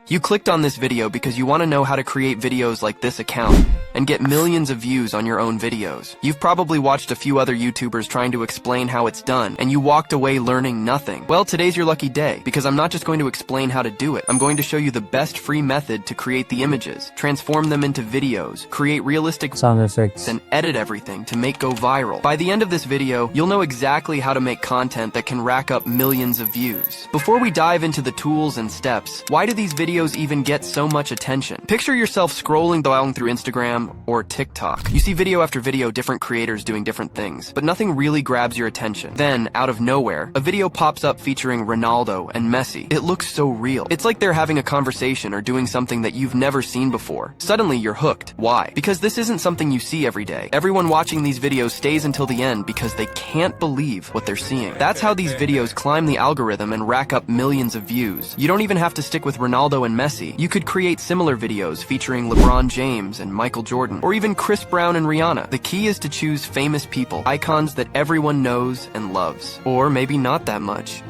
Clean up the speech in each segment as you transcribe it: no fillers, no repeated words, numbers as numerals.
You clicked on this video because you want to know how to create videos like this account and get millions of views on your own videos. You've probably watched a few other YouTubers trying to explain how it's done, and you walked away learning nothing. Well, today's your lucky day, because I'm not just going to explain how to do it. I'm going to show you the best free method to create the images, transform them into videos, create realistic sound effects, and edit everything to make go viral. By the end of this video, you'll know exactly how to make content that can rack up millions of views. Before we dive into the tools and steps, why do these videos even get so much attention? Picture yourself scrolling through Instagram or TikTok. You see video after video, different creators doing different things, but nothing really grabs your attention. Then, out of nowhere, a video pops up featuring Ronaldo and Messi. It looks so real. It's like they're having a conversation or doing something that you've never seen before. Suddenly, you're hooked. Why? Because this isn't something you see every day. Everyone watching these videos stays until the end because they can't believe what they're seeing. That's how these videos climb the algorithm and rack up millions of views. You don't even have to stick with Ronaldo and Messi. You could create similar videos featuring LeBron James and Michael Jordan, or even Chris Brown and Rihanna. The key is to choose famous people, icons that everyone knows and loves. Or maybe not that much.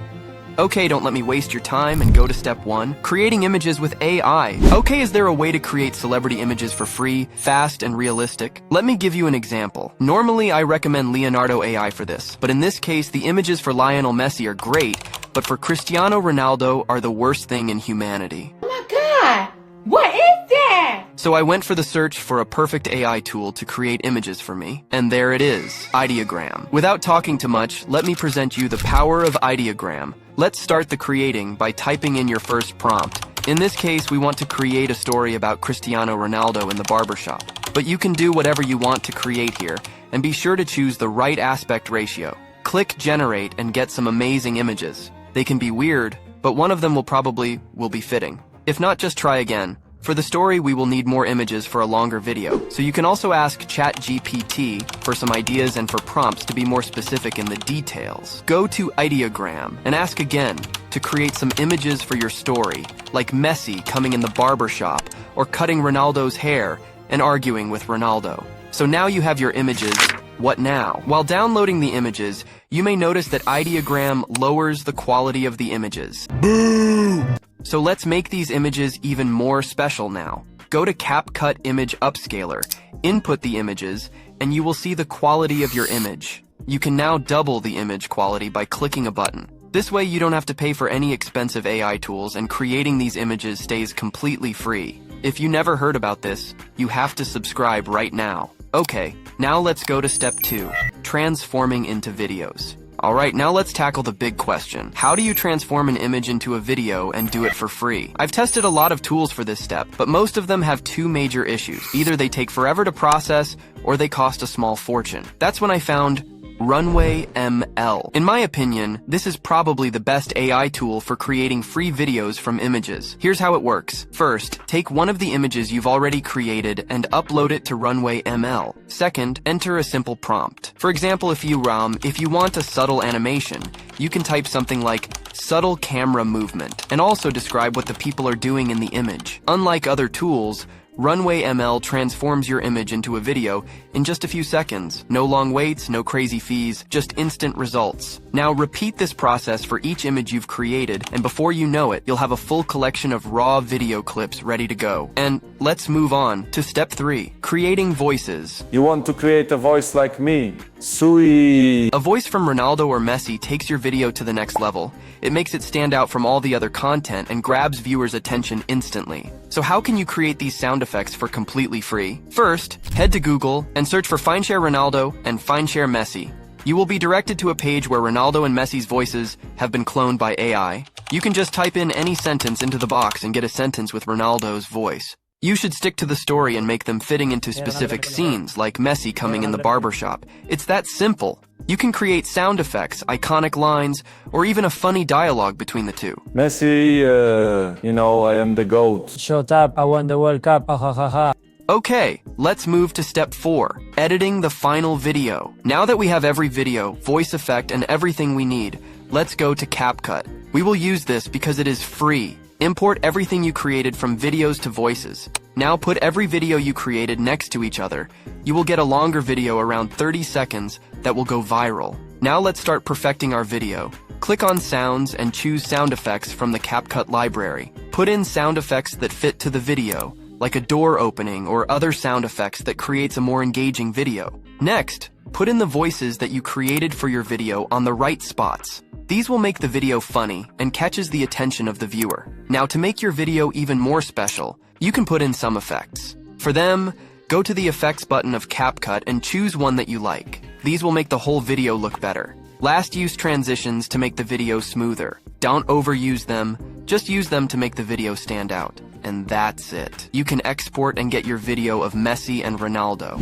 Okay, don't let me waste your time and go to step 1, creating images with AI. Okay, is there a way to create celebrity images for free, fast, and realistic? Let me give you an example. Normally, I recommend Leonardo AI for this, but in this case, the images for Lionel Messi are great, but for Cristiano Ronaldo are the worst thing in humanity. Oh my God! What is that? So I went for the search for a perfect AI tool to create images for me. And there it is, Ideogram. Without talking too much, let me present you the power of Ideogram. Let's start the creating by typing in your first prompt. In this case, we want to create a story about Cristiano Ronaldo in the barbershop. But you can do whatever you want to create here, and be sure to choose the right aspect ratio. Click Generate and get some amazing images. They can be weird, but one of them will be fitting. If not, just try again. For the story, we will need more images for a longer video, so you can also ask ChatGPT for some ideas and for prompts to be more specific in the details. Go to Ideogram and ask again to create some images for your story, like Messi coming in the barbershop or cutting Ronaldo's hair and arguing with Ronaldo. So now you have your images. What now? While downloading the images, you may notice that Ideogram lowers the quality of the images. Boo! So let's make these images even more special now. Go to CapCut Image Upscaler, input the images, and you will see the quality of your image. You can now double the image quality by clicking a button. This way you don't have to pay for any expensive AI tools, and creating these images stays completely free. If you never heard about this, you have to subscribe right now. Okay, now let's go to step 2, transforming into videos. Alright, now let's tackle the big question. How do you transform an image into a video and do it for free? I've tested a lot of tools for this step, but most of them have 2 major issues. Either they take forever to process, or they cost a small fortune. That's when I found Runway ML. In my opinion, this is probably the best AI tool for creating free videos from images. Here's how it works. First, take one of the images you've already created and upload it to Runway ML. Second, enter a simple prompt. For example, if you want a subtle animation, you can type something like subtle camera movement and also describe what the people are doing in the image. Unlike other tools, Runway ML transforms your image into a video in just a few seconds. No long waits, no crazy fees, just instant results. Now repeat this process for each image you've created, and before you know it, you'll have a full collection of raw video clips ready to go. And let's move on to step 3, creating voices. You want to create a voice like me? Sweet. A voice from Ronaldo or Messi takes your video to the next level. It makes it stand out from all the other content and grabs viewers' attention instantly. So how can you create these sound effects for completely free? First, head to Google and search for Findshare Ronaldo and Findshare Messi. You will be directed to a page where Ronaldo and Messi's voices have been cloned by AI. You can just type in any sentence into the box and get a sentence with Ronaldo's voice. You should stick to the story and make them fitting into specific scenes, like Messi coming in the barbershop. It's that simple. You can create sound effects, iconic lines, or even a funny dialogue between the two. Messi, I am the GOAT. Shut up, I won the World Cup, ha ha ha ha. Okay, let's move to step 4, editing the final video. Now that we have every video, voice effect, and everything we need, let's go to CapCut. We will use this because it is free. Import everything you created from videos to voices. Now put every video you created next to each other. You will get a longer video around 30 seconds that will go viral. Now let's start perfecting our video. Click on Sounds and choose Sound Effects from the CapCut library. Put in sound effects that fit to the video, like a door opening or other sound effects that creates a more engaging video. Next, put in the voices that you created for your video on the right spots. These will make the video funny and catches the attention of the viewer. Now to make your video even more special, you can put in some effects. For them, go to the Effects button of CapCut and choose one that you like. These will make the whole video look better. Last, use transitions to make the video smoother. Don't overuse them, just use them to make the video stand out. And that's it. You can export and get your video of Messi and Ronaldo.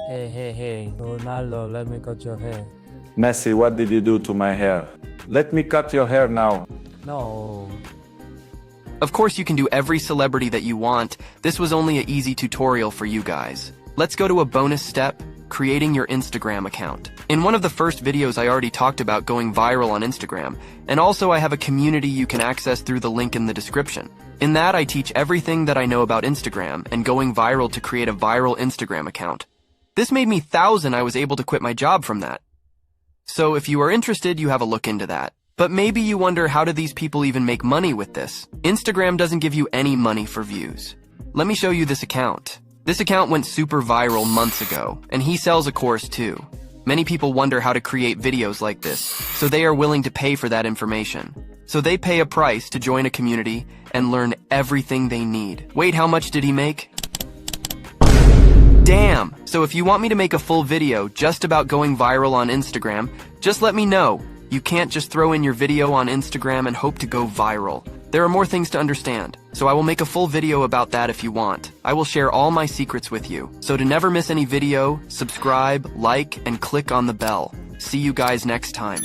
Hey, Ronaldo, let me cut your hair. Messi, what did you do to my hair? Let me cut your hair now. No. Of course, you can do every celebrity that you want. This was only an easy tutorial for you guys. Let's go to a bonus step, creating your Instagram account. In one of the first videos, I already talked about going viral on Instagram, and also I have a community you can access through the link in the description. In that, I teach everything that I know about Instagram and going viral to create a viral Instagram account. This made me $1,000. I was able to quit my job from that. So if you are interested, you have a look into that. But maybe you wonder, how do these people even make money with this? Instagram doesn't give you any money for views. Let me show you this account. This account went super viral months ago, and he sells a course too. Many people wonder how to create videos like this, so they are willing to pay for that information. So they pay a price to join a community and learn everything they need. Wait, how much did he make? Damn! So if you want me to make a full video just about going viral on Instagram, just let me know. You can't just throw in your video on Instagram and hope to go viral. There are more things to understand, so I will make a full video about that if you want. I will share all my secrets with you. So to never miss any video, subscribe, like, and click on the bell. See you guys next time.